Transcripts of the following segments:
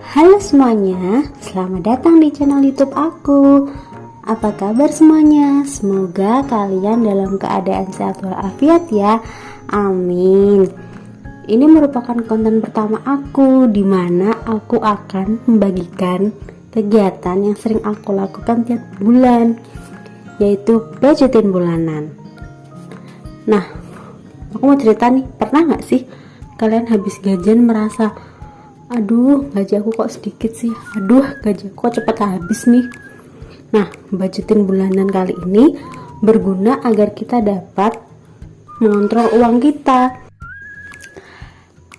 Halo semuanya, selamat datang di channel YouTube aku. Apa kabar semuanya? Semoga kalian dalam keadaan sehat walafiat ya. Amin. Ini merupakan konten pertama aku di mana aku akan membagikan kegiatan yang sering aku lakukan tiap bulan, yaitu budgetin bulanan. Nah, aku mau cerita nih, pernah gak sih kalian habis gajian merasa, aduh gaji aku kok sedikit sih, aduh gaji aku kok cepet habis nih. Nah, budgetin bulanan kali ini berguna agar kita dapat mengontrol uang kita.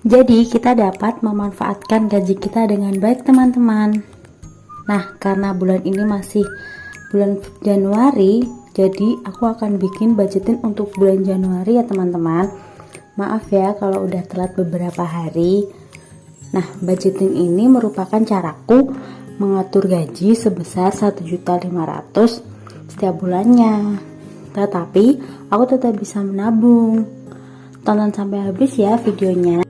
Jadi kita dapat memanfaatkan gaji kita dengan baik teman-teman. Nah, karena bulan ini masih bulan Januari, jadi aku akan bikin budgetin untuk bulan Januari ya teman-teman. Maaf ya kalau udah telat beberapa hari. Nah, budgeting ini merupakan caraku mengatur gaji sebesar 1.500.000 setiap bulannya. Tetapi, aku tetap bisa menabung. Tonton sampai habis ya videonya.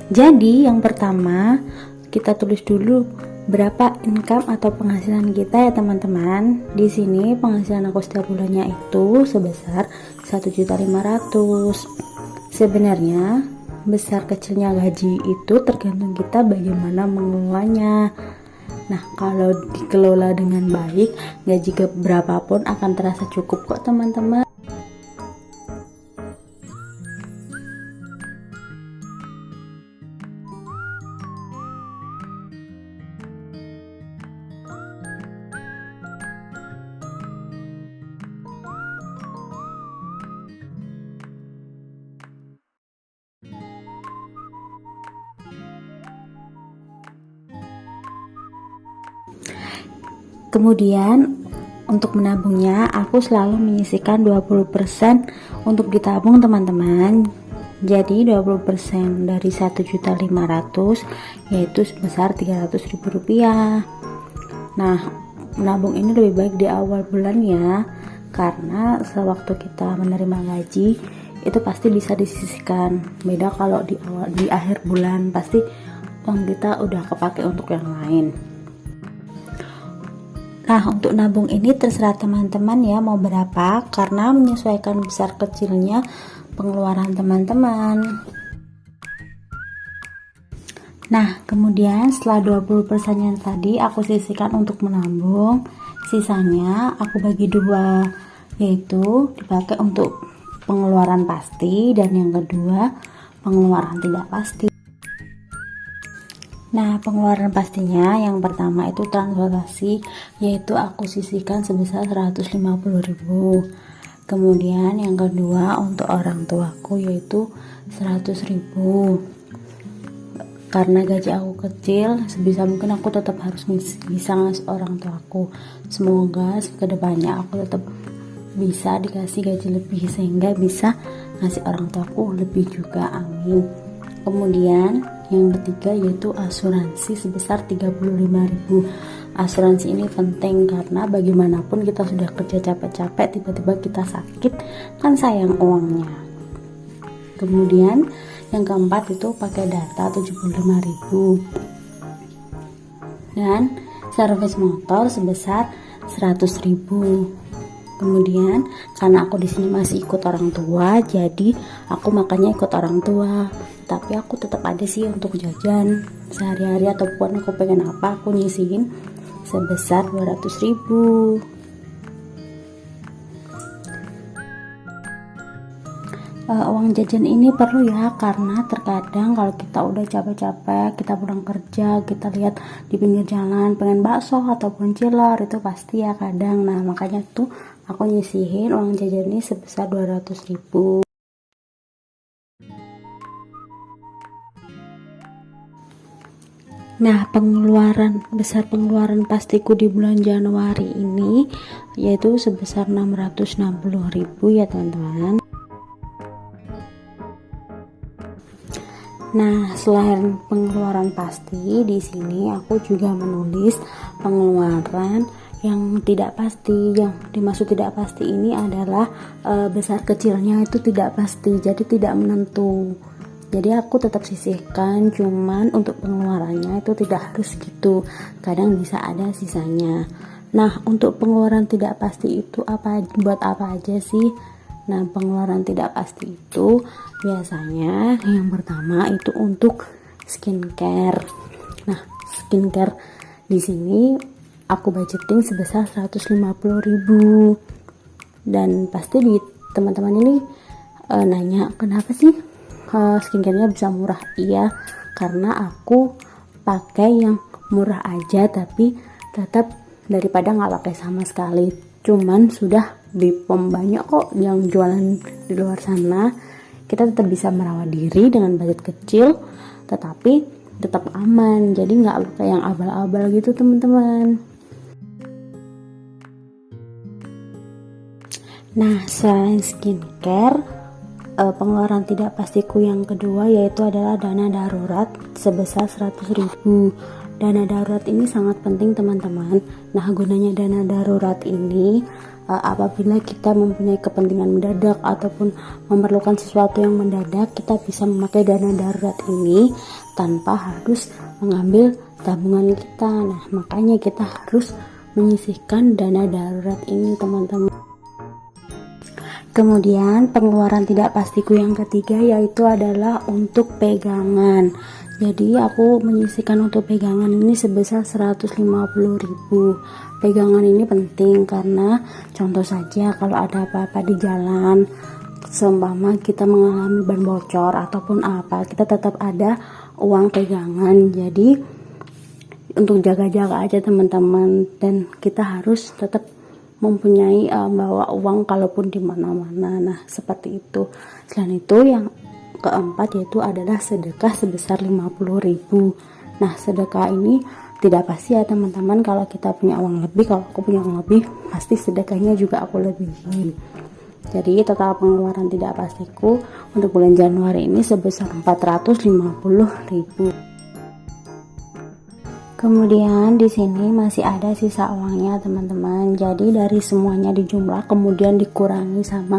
Jadi, yang pertama, kita tulis dulu berapa income atau penghasilan kita ya teman-teman. Di sini penghasilan aku setiap bulannya itu sebesar 1.500.000. Sebenarnya besar kecilnya gaji itu tergantung kita bagaimana mengelolanya. Nah, kalau dikelola dengan baik, gaji berapapun akan terasa cukup kok teman-teman. Kemudian untuk menabungnya aku selalu menyisihkan 20% untuk ditabung teman-teman. Jadi 20% dari 1.500.000 yaitu sebesar Rp300.000. Nah, menabung ini lebih baik di awal bulan ya, karena sewaktu kita menerima gaji itu pasti bisa disisihkan. Beda kalau di akhir bulan, pasti uang kita udah kepake untuk yang lain. Nah, untuk nabung ini terserah teman-teman ya mau berapa, karena menyesuaikan besar kecilnya pengeluaran teman-teman. Nah, kemudian setelah 20% yang tadi aku sisihkan untuk menabung, sisanya aku bagi dua, yaitu dipakai untuk pengeluaran pasti dan yang kedua pengeluaran tidak pasti. Nah, pengeluaran pastinya yang pertama itu transportasi, yaitu aku sisihkan sebesar 150.000. Kemudian yang kedua untuk orang tuaku yaitu 100.000. Karena gaji aku kecil, sebisa mungkin aku tetap harus bisa ngasih orang tuaku. Semoga kedepannya aku tetap bisa dikasih gaji lebih sehingga bisa ngasih orang tuaku lebih juga, amin. Kemudian yang ketiga yaitu asuransi sebesar 35.000. Asuransi ini penting karena bagaimanapun kita sudah kerja capek-capek, tiba-tiba kita sakit, kan sayang uangnya. Kemudian yang keempat itu pakai data 75.000. Dan servis motor sebesar 100.000. Kemudian karena aku di sini masih ikut orang tua, jadi aku makannya ikut orang tua. Tapi aku tetap ada sih untuk jajan sehari-hari ataupun aku pengen apa aku nyisihin sebesar 200.000. Uang jajan ini perlu ya, karena terkadang kalau kita udah capek-capek, kita pulang kerja, kita lihat di pinggir jalan pengen bakso ataupun cilor, itu pasti ya kadang. Nah, makanya tuh aku nyisihin uang jajan ini sebesar 200.000. Nah, besar pengeluaran pastiku di bulan Januari ini yaitu sebesar 660.000 ya teman-teman. Nah, selain pengeluaran pasti, di sini aku juga menulis pengeluaran yang tidak pasti. Yang dimaksud tidak pasti ini adalah besar kecilnya itu tidak pasti, jadi tidak menentu. Jadi aku tetap sisihkan, cuman untuk pengeluarannya itu tidak harus gitu, kadang bisa ada sisanya. Nah, untuk pengeluaran tidak pasti itu buat apa aja sih? Nah, pengeluaran tidak pasti itu biasanya yang pertama itu untuk skincare. Nah, skincare di sini aku budgeting sebesar 150.000. Dan pasti di teman-teman ini nanya, kenapa sih skincare-nya bisa murah? Iya, karena aku pakai yang murah aja, tapi tetap daripada nggak pakai sama sekali. Cuman sudah di pom banyak kok yang jualan di luar sana. Kita tetap bisa merawat diri dengan budget kecil, tetapi tetap aman. Jadi nggak pakai yang abal-abal gitu teman-teman. Nah, selain skincare, pengeluaran tidak pastiku yang kedua yaitu adalah dana darurat sebesar 100.000. Dana darurat ini sangat penting teman-teman. Nah, gunanya dana darurat ini apabila kita mempunyai kepentingan mendadak ataupun memerlukan sesuatu yang mendadak, kita bisa memakai dana darurat ini tanpa harus mengambil tabungan kita. Nah, makanya kita harus menyisihkan dana darurat ini teman-teman. Kemudian pengeluaran tidak pastiku yang ketiga yaitu adalah untuk pegangan. Jadi aku menyisihkan untuk pegangan ini sebesar 150.000. Pegangan ini penting karena contoh saja kalau ada apa-apa di jalan, seumpama kita mengalami ban bocor ataupun apa, kita tetap ada uang pegangan. Jadi untuk jaga-jaga aja teman-teman, dan kita harus tetap mempunyai bawa uang kalaupun di mana-mana. Nah, seperti itu. Selain itu yang keempat yaitu adalah sedekah sebesar 50.000. Nah, sedekah ini tidak pasti ya teman-teman. Kalau kita punya uang lebih, kalau aku punya uang lebih, pasti sedekahnya juga aku lebihin. Jadi total pengeluaran tidak pastiku untuk bulan Januari ini sebesar 450.000. Kemudian di sini masih ada sisa uangnya teman-teman. Jadi dari semuanya dijumlah kemudian dikurangi sama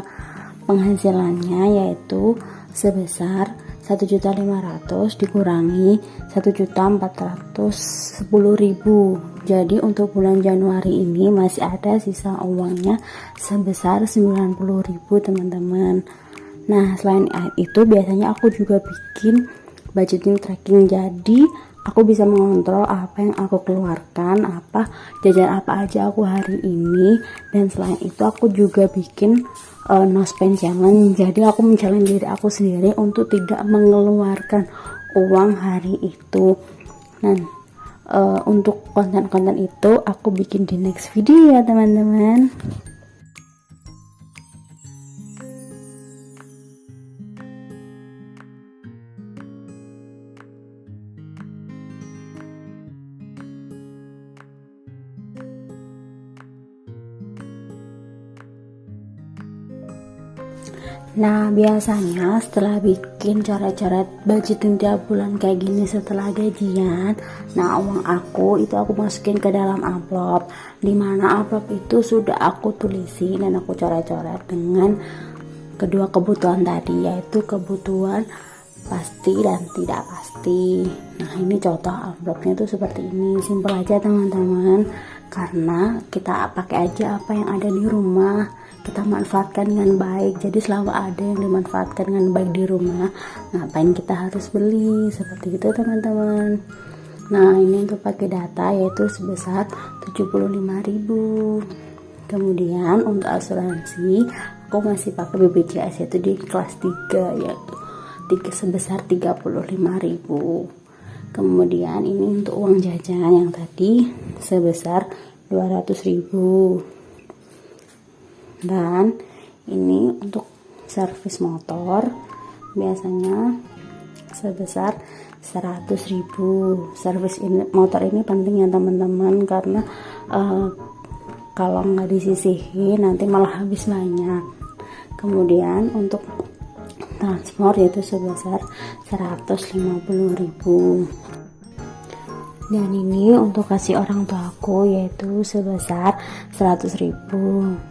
penghasilannya yaitu sebesar 1.500.000 dikurangi 1.410.000. Jadi untuk bulan Januari ini masih ada sisa uangnya sebesar 90.000 teman-teman. Nah, selain itu biasanya aku juga bikin budgeting tracking, jadi aku bisa mengontrol apa yang aku keluarkan, jajan apa aja aku hari ini. Dan selain itu aku juga bikin no spend challenge. Jadi aku men-challenge diri aku sendiri untuk tidak mengeluarkan uang hari itu. Dan untuk konten-konten itu aku bikin di next video ya teman-teman. Nah, biasanya setelah bikin coret-coret budgeting tiap bulan kayak gini setelah gajian, nah uang aku itu aku masukin ke dalam amplop, dimana amplop itu sudah aku tulisin dan aku coret-coret dengan kedua kebutuhan tadi, yaitu kebutuhan pasti dan tidak pasti. Nah, ini contoh amplopnya tuh seperti ini, simpel aja teman-teman, karena kita pakai aja apa yang ada di rumah, kita manfaatkan dengan baik. Jadi selalu ada yang dimanfaatkan dengan baik di rumah, ngapain kita harus beli, seperti itu teman-teman. Nah, ini untuk pakai data yaitu sebesar 75.000. Kemudian untuk asuransi aku masih pakai BPJS yaitu di kelas 3 yaitu sebesar 35.000. Kemudian ini untuk uang jajan yang tadi sebesar 200.000. Dan ini untuk servis motor biasanya sebesar 100.000. Servis motor ini penting ya teman-teman, karena kalau nggak disisihin nanti malah habis banyak. Kemudian untuk transport yaitu sebesar 150.000. Dan ini untuk kasih orang tua aku yaitu sebesar 100.000.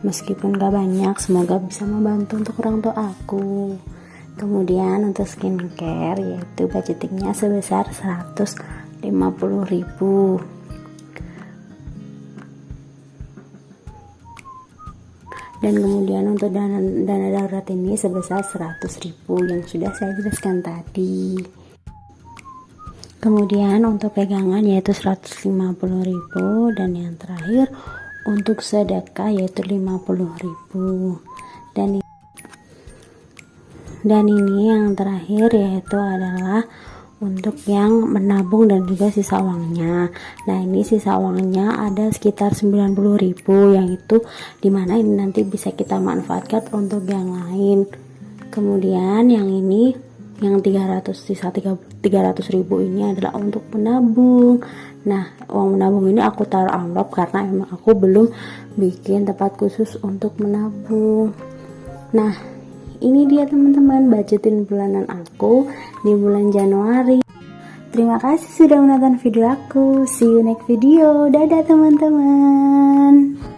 Meskipun gak banyak, semoga bisa membantu untuk orang tua aku. Kemudian untuk skincare yaitu budgetingnya sebesar 150.000. Dan kemudian untuk dana darurat ini sebesar 100.000 yang sudah saya jelaskan tadi. Kemudian untuk pegangan yaitu 150.000, dan yang terakhir untuk sedekah yaitu 50.000. Dan ini yang terakhir yaitu adalah untuk yang menabung dan juga sisa uangnya. Nah, ini sisa uangnya ada sekitar 90.000, yang itu dimana ini nanti bisa kita manfaatkan untuk yang lain. Kemudian yang ini yang 300.000 ini adalah untuk menabung. Nah, uang menabung ini aku taruh amplop karena emang aku belum bikin tempat khusus untuk menabung. Nah, ini dia teman-teman budgetin bulanan aku di bulan Januari. Terima kasih sudah menonton video aku. See you next video. Dadah teman-teman.